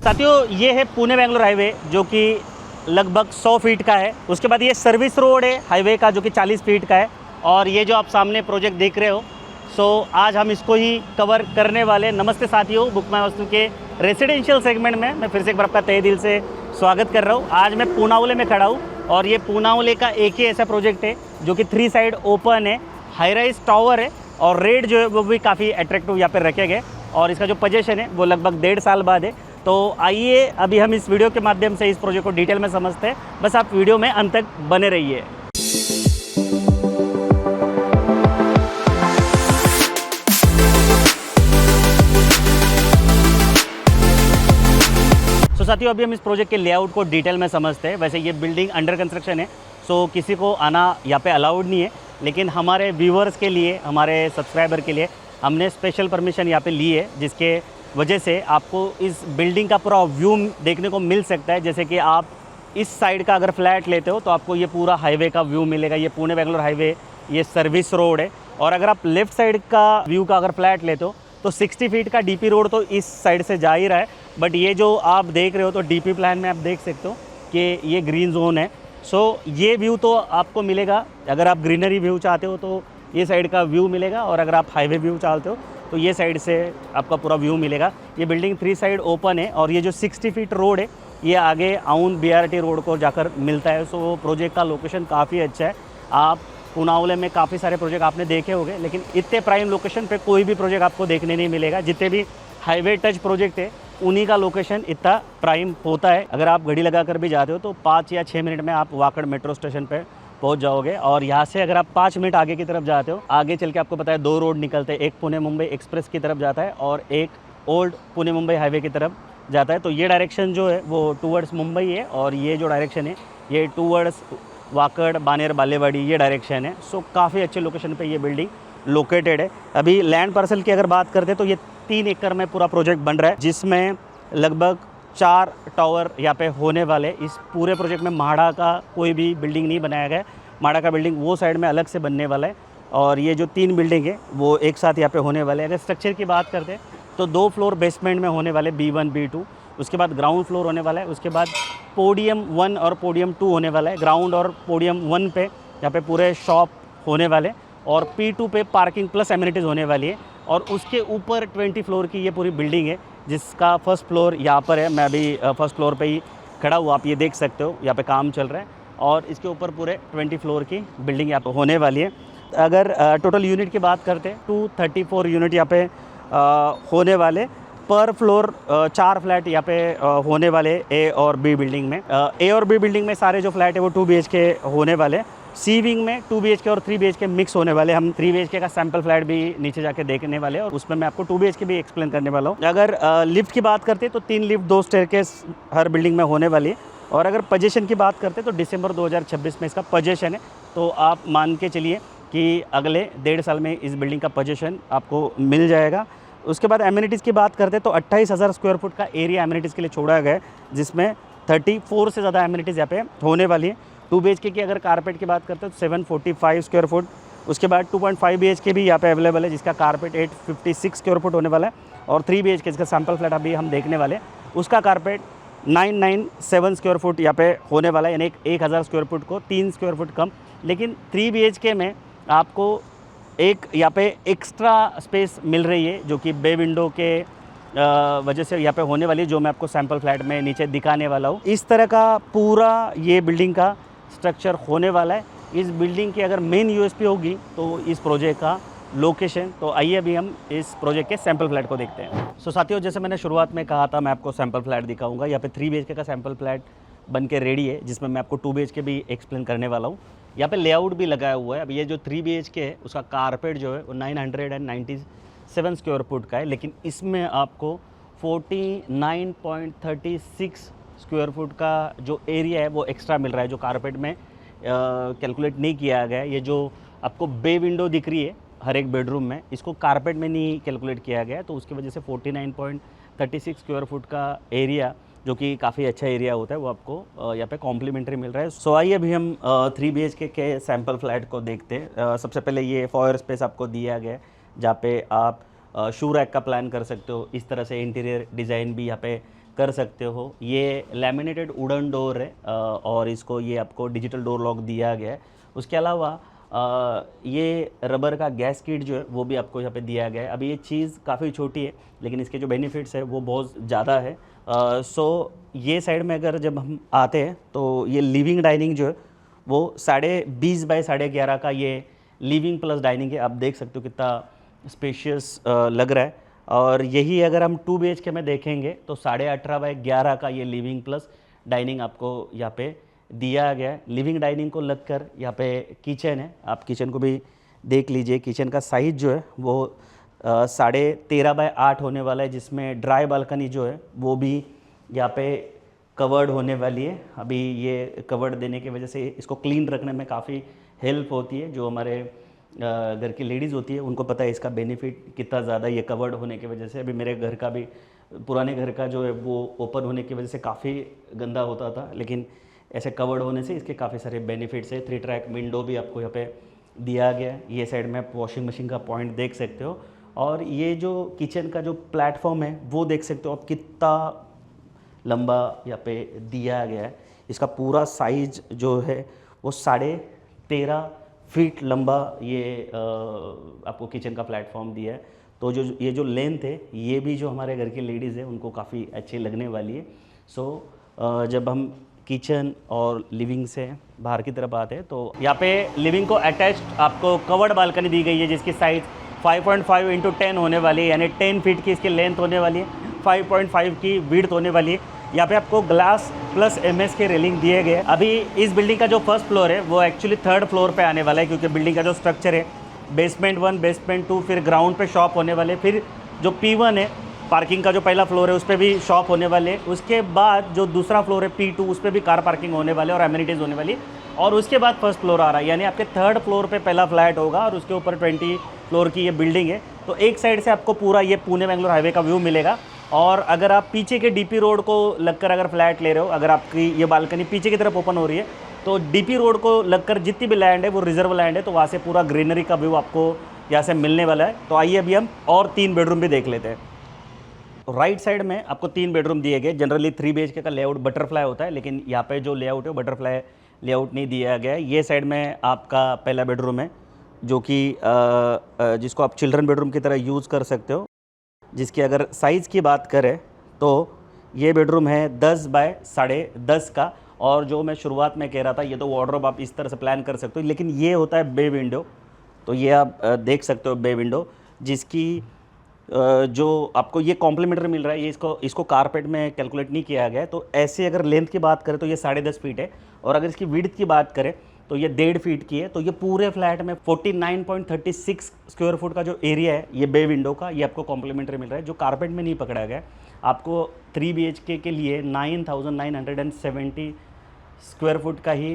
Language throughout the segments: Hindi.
साथियों ये है पुणे बेंगलोर हाईवे जो कि लगभग 100 फीट का है। उसके बाद ये सर्विस रोड है हाईवे का जो कि 40 फीट का है। और ये जो आप सामने प्रोजेक्ट देख रहे हो, सो आज हम इसको ही कवर करने वाले। नमस्ते साथियों, बुक माय वास्तु के रेसिडेंशियल सेगमेंट में मैं फिर से एक बार आपका तहे दिल से स्वागत कर रहा हूँ। आज मैं पूनावले में खड़ा हूँ और ये पूनावले का एक ही ऐसा प्रोजेक्ट है जो कि 3 साइड ओपन है, हाई राइज टावर है और रेट जो है वो भी काफ़ी अट्रैक्टिव यहाँ पर रखे गए। और इसका जो पोजीशन है वो लगभग 1.5 साल बाद है। तो आइए अभी हम इस वीडियो के माध्यम से इस प्रोजेक्ट को डिटेल में समझते हैं। बस आप वीडियो में अंत तक बने रहिए। तो साथियों अभी हम इस प्रोजेक्ट के लेआउट को डिटेल में समझते हैं। वैसे ये बिल्डिंग अंडर कंस्ट्रक्शन है, सो किसी को आना यहाँ पे अलाउड नहीं है, लेकिन हमारे व्यूवर्स के लिए, हमारे सब्सक्राइबर के लिए हमने स्पेशल परमिशन यहाँ पे ली है, जिसके वजह से आपको इस बिल्डिंग का पूरा व्यू देखने को मिल सकता है। जैसे कि आप इस साइड का अगर फ्लैट लेते हो तो आपको ये पूरा हाईवे का व्यू मिलेगा। ये पुणे बेंगलोर हाईवे, ये सर्विस रोड है। और अगर आप लेफ़्ट साइड का व्यू का अगर फ्लैट लेते हो तो 60 फीट का डीपी रोड तो इस साइड से जा ही रहा है। बट ये जो आप देख रहे हो तो डीपी प्लान में आप देख सकते हो कि ये ग्रीन जोन है। सो ये व्यू तो आपको मिलेगा। अगर आप ग्रीनरी व्यू चाहते हो तो ये साइड का व्यू मिलेगा, और अगर आप हाईवे व्यू चाहते हो तो ये साइड से आपका पूरा व्यू मिलेगा। ये बिल्डिंग 3 साइड ओपन है और ये जो 60 फीट रोड है ये आगे आउन बीआरटी रोड को जाकर मिलता है। सो प्रोजेक्ट का लोकेशन काफ़ी अच्छा है। आप पूनावले में काफ़ी सारे प्रोजेक्ट आपने देखे होंगे, लेकिन इतने प्राइम लोकेशन पे कोई भी प्रोजेक्ट आपको देखने नहीं मिलेगा। जितने भी हाईवे टच प्रोजेक्ट है उन्हीं का लोकेशन इतना प्राइम होता है। अगर आप घड़ी लगा कर भी जाते हो तो 5 या 6 मिनट में आप वाकड़ मेट्रो स्टेशन पर पहुंच जाओगे। और यहाँ से अगर आप 5 मिनट आगे की तरफ जाते हो, आगे चल के आपको पता है 2 रोड निकलते हैं। एक पुणे मुंबई एक्सप्रेस की तरफ जाता है और एक ओल्ड पुणे मुंबई हाईवे की तरफ जाता है। तो ये डायरेक्शन जो है वो टूवर्ड्स मुंबई है और ये जो डायरेक्शन है ये टूवर्ड्स वाकड़ बानेर बालेवाड़ी ये डायरेक्शन है। सो काफ़ी अच्छे लोकेशन पे ये बिल्डिंग लोकेटेड है। अभी लैंड पार्सल की अगर बात करते हैं तो ये 3 एकड़ में पूरा प्रोजेक्ट बन रहा है, जिसमें लगभग 4 टावर यहाँ पे होने वाले। इस पूरे प्रोजेक्ट में माड़ा का कोई भी बिल्डिंग नहीं बनाया गया है। माड़ा का बिल्डिंग वो साइड में अलग से बनने वाला है और ये जो 3 बिल्डिंग है वो एक साथ यहाँ पे होने वाले हैं। अगर स्ट्रक्चर की बात करते हैं तो 2 फ्लोर बेसमेंट में होने वाले, B1 B2। उसके बाद ग्राउंड फ्लोर होने वाला है। उसके बाद पोडियम 1 और पोडियम 2 होने वाला है। ग्राउंड और पोडियम 1 पे यहाँ पे पूरे शॉप होने वाले और P2 पे पार्किंग प्लस एमिनिटीज़ होने वाली है। और उसके ऊपर 20 फ्लोर की ये पूरी बिल्डिंग है, जिसका फर्स्ट फ्लोर यहाँ पर है। मैं अभी फर्स्ट फ्लोर पे ही खड़ा हुआ, आप ये देख सकते हो यहाँ पे काम चल रहा है। और इसके ऊपर पूरे 20 फ्लोर की बिल्डिंग यहाँ पे होने वाली है। अगर टोटल यूनिट की बात करते हैं 234 यूनिट यहाँ पे होने वाले। पर फ्लोर 4 फ्लैट यहाँ पे होने वाले ए और बी बिल्डिंग में। ए और बी बिल्डिंग में सारे जो फ्लैट है वो 2 BHK होने वाले। सी विंग में 2 BHK और 3 BHK मिक्स होने वाले। हम 3 BHK का सैम्पल फ्लैट भी नीचे जाके देखने वाले हैं और उसमें मैं आपको 2 BHK भी एक्सप्लेन करने वाला हूँ। अगर लिफ्ट की बात करते हैं तो 3 लिफ्ट 2 स्टेयरकेस हर बिल्डिंग में होने वाली है। और अगर पोजीशन की बात करते हैं तो दिसंबर 2026 में इसका पोजीशन है। तो आप मान के चलिए कि अगले 1.5 साल में इस बिल्डिंग का पोजीशन आपको मिल जाएगा। उसके बाद एमिनिटीज़ की बात करते हैं तो 28,000 स्क्वायर फुट का एरिया एमिनिटीज़ के लिए छोड़ा गया है, जिसमें 34 से ज़्यादा एमिनिटीज़ यहाँ पे होने वाली है। 2 BHK की अगर कारपेट की बात करते हैं तो 745 स्क्वायर फुट। उसके बाद 2.5 BHK भी यहाँ पे अवेलेबल है, जिसका कारपेट 856 स्क्वायर फुट होने वाला है। और 3 BHK जिसका सैम्पल फ्लैट अभी हम देखने वाले, उसका कारपेट 997 स्क्वायर फुट यहाँ पे होने वाला है, यानी 1000 स्क्वायर फुट को 3 स्क्वायर फुट कम। लेकिन 3 BHK में आपको एक यहाँ पे एक्स्ट्रा स्पेस मिल रही है, जो कि बे विंडो के वजह से यहाँ पे होने वाली है, जो मैं आपको सैम्पल फ्लैट में नीचे दिखाने वाला हूँ। इस तरह का पूरा ये बिल्डिंग का स्ट्रक्चर होने वाला है। इस बिल्डिंग की अगर मेन USP होगी तो इस प्रोजेक्ट का लोकेशन। तो आइए अभी हम इस प्रोजेक्ट के सैम्पल फ्लैट को देखते हैं। सो साथियों, जैसे मैंने शुरुआत में कहा था, मैं आपको सैम्पल फ्लैट दिखाऊंगा। यहाँ पे 3 BHK का सैम्पल फ्लैट बन के रेडी है, जिसमें मैं आपको 2 BHK भी एक्सप्लेन करने वाला हूँ। यहाँ पे लेआउट भी लगाया हुआ है। अब ये जो 3 BHK है उसका कारपेट जो है वो 997 स्क्वायर फुट का है, लेकिन इसमें आपको 49.36 स्क्वायर फुट का जो एरिया है वो एक्स्ट्रा मिल रहा है, जो कारपेट में कैलकुलेट नहीं किया गया है। ये जो आपको बे विंडो दिख रही है हर एक बेडरूम में, इसको कारपेट में नहीं कैलकुलेट किया गया है। तो उसकी वजह से 49.36 स्क्वायर फुट का एरिया, जो कि काफ़ी अच्छा एरिया होता है, वो आपको यहाँ पे कॉम्प्लीमेंट्री मिल रहा है। सो आइए अभी हम 3 BHK के सैम्पल फ्लैट को देखते हैं। सबसे पहले ये फॉयर स्पेस आपको दिया गया है, जहाँ पे आप शू रैक का प्लान कर सकते हो। इस तरह से इंटीरियर डिज़ाइन भी यहाँ पे कर सकते हो। ये लैमिनेटेड वुडन डोर है और इसको ये आपको डिजिटल डोर लॉक दिया गया है। उसके अलावा ये रबर का गैस किट जो है वो भी आपको यहाँ पे दिया गया है। अभी ये चीज़ काफ़ी छोटी है लेकिन इसके जो बेनिफिट्स है वो बहुत ज़्यादा है। सो ये साइड में अगर जब हम आते हैं तो ये लिविंग डाइनिंग जो है वो 20.5 बाय 11.5 का ये लिविंग प्लस डाइनिंग है। आप देख सकते हो कितना स्पेशियस लग रहा है। और यही अगर हम 2 BHK में देखेंगे तो 18.5 बाय 11 का ये लिविंग प्लस डाइनिंग आपको यहाँ पे दिया गया है। लिविंग डाइनिंग को लगकर यहाँ पे किचन है, आप किचन को भी देख लीजिए। किचन का साइज़ जो है वो 13.5 बाय 8 होने वाला है, जिसमें ड्राई बालकनी जो है वो भी यहाँ पे कवर्ड होने वाली है। अभी ये कवर्ड देने की वजह से इसको क्लीन रखने में काफ़ी हेल्प होती है। जो हमारे घर की लेडीज़ होती है उनको पता है इसका बेनिफिट कितना ज़्यादा ये कवर्ड होने की वजह से। अभी मेरे घर का भी, पुराने घर का जो है वो ओपन होने की वजह से काफ़ी गंदा होता था, लेकिन ऐसे कवर्ड होने से इसके काफ़ी सारे बेनिफिट्स है। 3 ट्रैक विंडो भी आपको यहाँ पे दिया गया है। ये साइड में आप वॉशिंग मशीन का पॉइंट देख सकते हो। और ये जो किचन का जो प्लेटफॉर्म है वो देख सकते हो आप कितना लंबा यहाँ पे दिया गया है। इसका पूरा साइज जो है वो 13.5 फीट लंबा ये आपको किचन का प्लेटफॉर्म दिया है। तो जो ये जो लेंथ है ये भी जो हमारे घर की लेडीज़ है उनको काफ़ी अच्छी लगने वाली है। सो जब हम किचन और लिविंग से बाहर की तरफ आते हैं तो यहाँ पे लिविंग को अटैच्ड आपको कवर्ड बालकनी दी गई है, जिसकी साइज़ 5.5 इंटू 10 होने वाली है, यानी 10 फीट की इसकी लेंथ होने वाली है, 5.5 की विड्थ होने वाली है। यहाँ पे आपको ग्लास प्लस MS के रेलिंग दिए गए। अभी इस बिल्डिंग का जो फर्स्ट फ्लोर है वो एक्चुअली 3rd फ्लोर पे आने वाला है, क्योंकि बिल्डिंग का जो स्ट्रक्चर है बेसमेंट 1, बेसमेंट 2, फिर ग्राउंड पे शॉप होने वाले, फिर जो P1 है पार्किंग का जो पहला फ्लोर है उस पर भी शॉप होने वाले। उसके बाद जो दूसरा फ्लोर है P2 उस पर भी कार पार्किंग होने वाले और एमिनिटीज़ होने वाली। और उसके बाद फर्स्ट फ्लोर आ रहा है, यानी आपके 3rd फ्लोर पे पहला फ्लैट होगा और उसके ऊपर 20 फ्लोर की ये बिल्डिंग है। तो एक साइड से आपको पूरा ये पुणे बेंगलोर हाईवे का व्यू मिलेगा। और अगर आप पीछे के DP रोड को लगकर अगर फ्लैट ले रहे हो, अगर आपकी ये बालकनी पीछे की तरफ ओपन हो रही है तो DP रोड को लगकर जितनी भी लैंड है वो रिजर्व लैंड है, तो वहाँ से पूरा ग्रीनरी का व्यू आपको यहाँ से मिलने वाला है। तो आइए अभी हम और 3 बेडरूम भी देख लेते हैं। राइट साइड में आपको 3 बेडरूम दिए गए। जनरली 3 BHK का लेआउट बटरफ्लाई होता है, लेकिन यहाँ पे जो लेआउट है वो बटरफ्लाई लेआउट नहीं दिया गया है। ये साइड में आपका पहला बेडरूम है, जो कि जिसको आप चिल्ड्रन बेडरूम की तरह यूज़ कर सकते हो। जिसकी अगर साइज़ की बात करें तो ये बेडरूम है 10 बाय 10.5 का। और जो मैं शुरुआत में कह रहा था, ये तो वार्डरोब आप इस तरह से प्लान कर सकते हो, लेकिन ये होता है बे विंडो। तो ये आप देख सकते हो बे विंडो, जिसकी जो आपको ये कॉम्प्लीमेंट्री मिल रहा है। ये इसको कारपेट में कैलकुलेट नहीं किया गया है। तो ऐसे अगर लेंथ की बात करें तो ये 10.5 फीट है, और अगर इसकी विड्थ की बात करें तो ये 1.5 फीट की है। तो ये पूरे फ्लैट में 49.36 स्क्वायर फुट का जो एरिया है ये बे विंडो का, ये आपको कॉम्प्लीमेंट्री मिल रहा है, जो कारपेट में नहीं पकड़ा गया है। आपको 3 BHK के लिए 9,970 स्क्वायर फुट का ही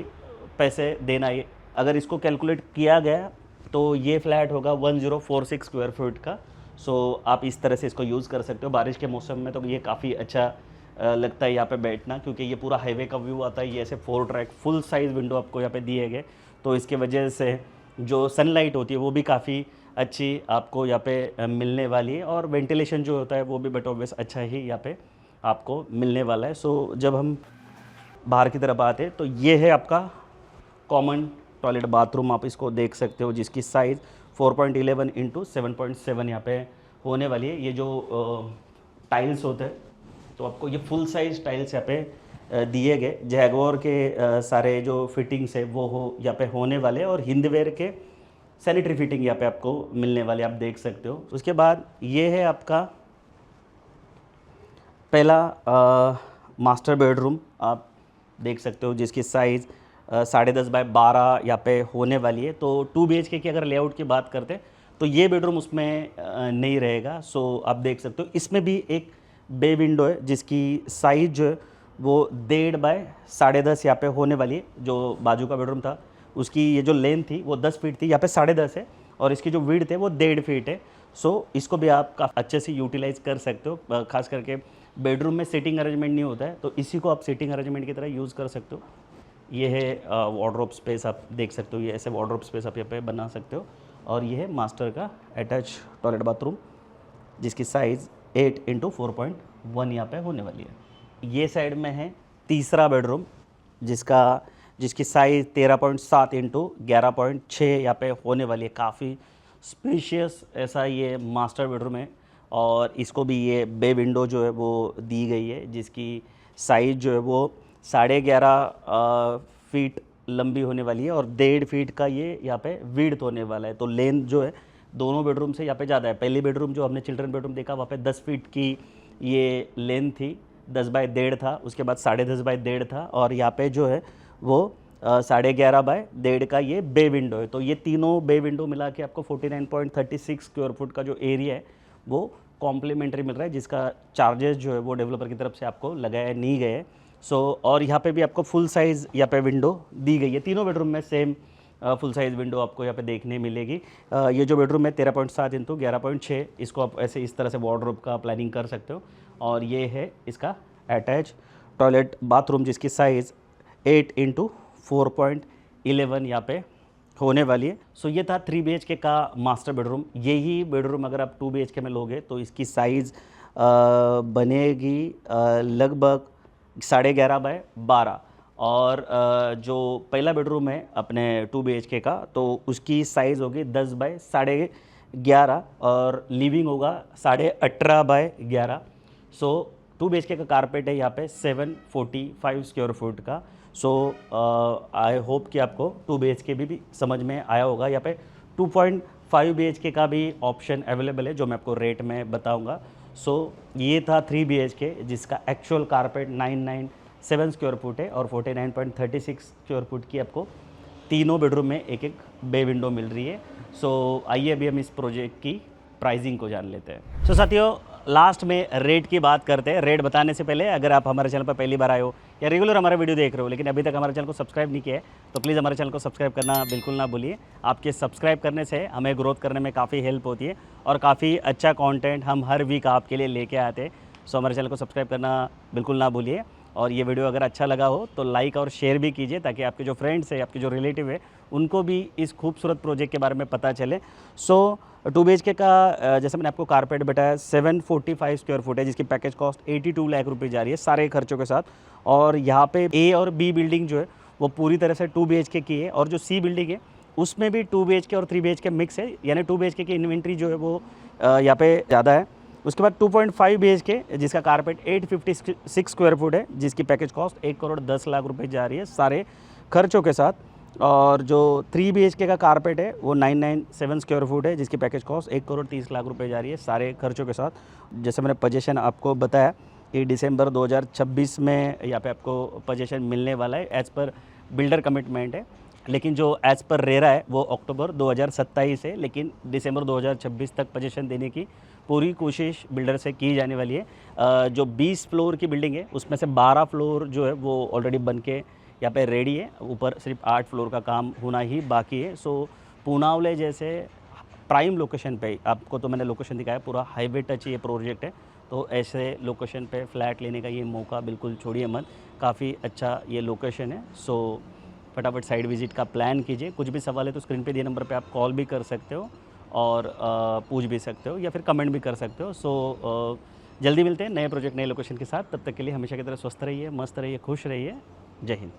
पैसे देना है। अगर इसको कैलकुलेट किया गया तो ये फ्लैट होगा 1046 स्क्वायर फुट का। सो आप इस तरह से इसको यूज़ कर सकते हो। बारिश के मौसम में तो ये काफ़ी अच्छा लगता है यहाँ पे बैठना, क्योंकि ये पूरा हाईवे का व्यू आता है। ये ऐसे 4 ट्रैक फुल साइज़ विंडो आपको यहाँ पे दिए गए, तो इसके वजह से जो सनलाइट होती है वो भी काफ़ी अच्छी आपको यहाँ पे मिलने वाली है। और वेंटिलेशन जो होता है वो भी बट ऑब्वियस अच्छा ही यहाँ पे आपको मिलने वाला है। सो जब हम बाहर की तरफ आते हैं तो ये है आपका कॉमन टॉयलेट बाथरूम, आप इसको देख सकते हो, जिसकी साइज़ 4.11 इंटू 7.7 यहाँ पे होने वाली है। ये जो टाइल्स होते हैं तो आपको ये फुल साइज़ टाइल्स यहाँ पे दिए गए। जैगुआर के सारे जो फिटिंग्स है वो यहाँ पे होने वाले, और हिंदवेयर के सैनिटरी फिटिंग यहाँ पे आपको मिलने वाले, आप देख सकते हो। उसके बाद ये है आपका पहला मास्टर बेडरूम, आप देख सकते हो, जिसकी साइज़ 10.5 बाय 12 यहाँ पे होने वाली है। तो 2 BHK की अगर लेआउट की बात करते हैं तो ये बेडरूम उसमें नहीं रहेगा। सो आप देख सकते हो इसमें भी एक बे विंडो है, जिसकी साइज़ जो है वो 1.5 बाय 10.5 यहाँ पे होने वाली है। जो बाजू का बेडरूम था उसकी ये जो लेंथ थी वो 10 फीट थी, यहाँ पे 10.5 है, और इसकी जो विड्थ है वो 1.5 फीट है। सो इसको भी आप काफ़ी अच्छे से यूटिलाइज़ कर सकते हो। खास करके बेडरूम में सीटिंग अरेंजमेंट नहीं होता है, तो इसी को आप सीटिंग अरेंजमेंट की तरह यूज़ कर सकते हो। ये है वार्डरोब स्पेस, आप देख सकते हो, ये ऐसे वार्डरोब स्पेस आप यहाँ पे बना सकते हो। और ये है मास्टर का अटैच टॉयलेट बाथरूम, जिसकी साइज़ 8 इंटू 4.1 यहाँ पे होने वाली है। ये साइड में है तीसरा बेडरूम, जिसकी साइज़ 13.7 इंटू 11.6 यहाँ पे होने वाली है। काफ़ी स्पेशियस ऐसा ये मास्टर बेडरूम है और इसको भी ये बे विंडो जो है वो दी गई है, जिसकी साइज़ जो है वो 11.5 फीट लंबी होने वाली है और 1.5 फीट का ये यहाँ पे विड्थ होने वाला है। तो लेंथ जो है दोनों बेडरूम से यहाँ पे ज़्यादा है। पहली बेडरूम जो हमने चिल्ड्रन बेडरूम देखा वहाँ पे 10 फीट की ये लेंथ थी, 10/1.5 था, उसके बाद 10.5/1.5 था और यहाँ पे जो है वो 11.5/1.5 का ये बे विंडो है। तो ये तीनों बे विंडो मिला के आपको 49.36 स्क्वायर फुट का जो एरिया है वो कॉम्प्लीमेंट्री मिल रहा है, जिसका चार्जेस जो है वो डेवलपर की तरफ से आपको लगाया नहीं गए हैं। और यहाँ पे भी आपको फुल साइज़ यहाँ पे विंडो दी गई है। तीनों बेडरूम में सेम फुल साइज़ विंडो आपको यहाँ पे देखने मिलेगी। ये जो बेडरूम है 13.7 इंटू 11.6, इसको आप ऐसे इस तरह से वार्डरोब का प्लानिंग कर सकते हो। और ये है इसका अटैच टॉयलेट बाथरूम, जिसकी साइज़ 8 इंटू 4.11 यहाँ पे होने वाली है। सो ये था 3 BHK का मास्टर बेडरूम। यही बेडरूम अगर आप 2 BHK में लोगे तो इसकी साइज़ बनेगी लगभग 11.5/12 और जो पहला बेडरूम है अपने 2 BHK का तो उसकी साइज़ होगी 10/11.5 और लिविंग होगा 18.5/11। सो 2 BHK का कारपेट है यहाँ पे 745 स्क्वायर फुट का। सो आई होप कि आपको 2 BHK भी समझ में आया होगा। यहाँ पे 2.5 BHK का भी ऑप्शन अवेलेबल है जो मैं आपको रेट में बताऊँगा। सो ये था 3 BHK जिसका एक्चुअल कारपेट 997 स्क्वायर फुट है और 49.36 स्क्वायर फुट की आपको तीनों बेडरूम में एक एक बे विंडो मिल रही है। सो आइए अभी हम इस प्रोजेक्ट की प्राइसिंग को जान लेते हैं। सो साथियों, लास्ट में रेट की बात करते हैं। रेट बताने से पहले अगर आप हमारे चैनल पर पहली बार आए हो या रेगुलर हमारा वीडियो देख रहे हो लेकिन अभी तक हमारे चैनल को सब्सक्राइब नहीं किया है तो प्लीज़ हमारे चैनल को सब्सक्राइब करना बिल्कुल ना भूलिए। आपके सब्सक्राइब करने से हमें ग्रोथ करने में काफ़ी हेल्प होती है और काफ़ी अच्छा कंटेंट हम हर वीक आपके लिए लेके आते हैं। सो हमारे चैनल को सब्सक्राइब करना बिल्कुल ना भूलिए और ये वीडियो अगर अच्छा लगा हो तो लाइक और शेयर भी कीजिए ताकि आपके जो फ्रेंड्स है, आपके जो रिलेटिव है, उनको भी इस खूबसूरत प्रोजेक्ट के बारे में पता चले। सो 2 BHK का जैसे मैंने आपको कारपेट बताया 745 स्क्वायर फुट है, जिसकी पैकेज कॉस्ट 82 लाख रुपये जा रही है सारे खर्चों के साथ। और यहाँ पे ए और बी बिल्डिंग जो है वो पूरी तरह से 2 BHK की है और जो सी बिल्डिंग है उसमें भी 2 BHK और 3 BHK मिक्स है, यानी 2 BHK की इन्वेंट्री जो है वो यहाँ पे ज़्यादा है। उसके बाद 2.5 BHK जिसका कारपेट 856 स्क्वायर फुट है, जिसकी पैकेज कॉस्ट 1,10 लाख रुपये जा रही है सारे खर्चों के साथ। और जो 3 BHK का कारपेट है वो 997 स्क्वायर फुट है, जिसकी पैकेज कॉस्ट 1,30 लाख रुपये जा रही है सारे खर्चों के साथ। जैसे मैंने पोजीशन आपको बताया कि दिसंबर 2026 में यहाँ पे आपको पोजीशन मिलने वाला है एज़ पर बिल्डर कमिटमेंट है, लेकिन जो एज़ पर रेरा है वो अक्टूबर 2027 है, लेकिन दिसंबर 2026 तक पोजीशन देने की पूरी कोशिश बिल्डर से की जाने वाली है। जो 20 फ्लोर की बिल्डिंग है उसमें से 12 फ्लोर जो है वो ऑलरेडी बन के यहाँ पे रेडी है, ऊपर सिर्फ 8 फ्लोर का काम होना ही बाकी है। सो पूनावले जैसे प्राइम लोकेशन पे, आपको तो मैंने लोकेशन दिखाया, पूरा हाईवे टच ये प्रोजेक्ट है, तो ऐसे लोकेशन पे फ्लैट लेने का ये मौका बिल्कुल छोड़िए मत। काफ़ी अच्छा ये लोकेशन है। सो फटाफट साइड विज़िट का प्लान कीजिए। कुछ भी सवाल है तो स्क्रीन पे दिए नंबर पे आप कॉल भी कर सकते हो और पूछ भी सकते हो या फिर कमेंट भी कर सकते हो। सो जल्दी मिलते हैं नए प्रोजेक्ट नए लोकेशन के साथ। तब तक के लिए हमेशा की तरह स्वस्थ रहिए, मस्त रहिए, खुश रहिए। जय हिंद।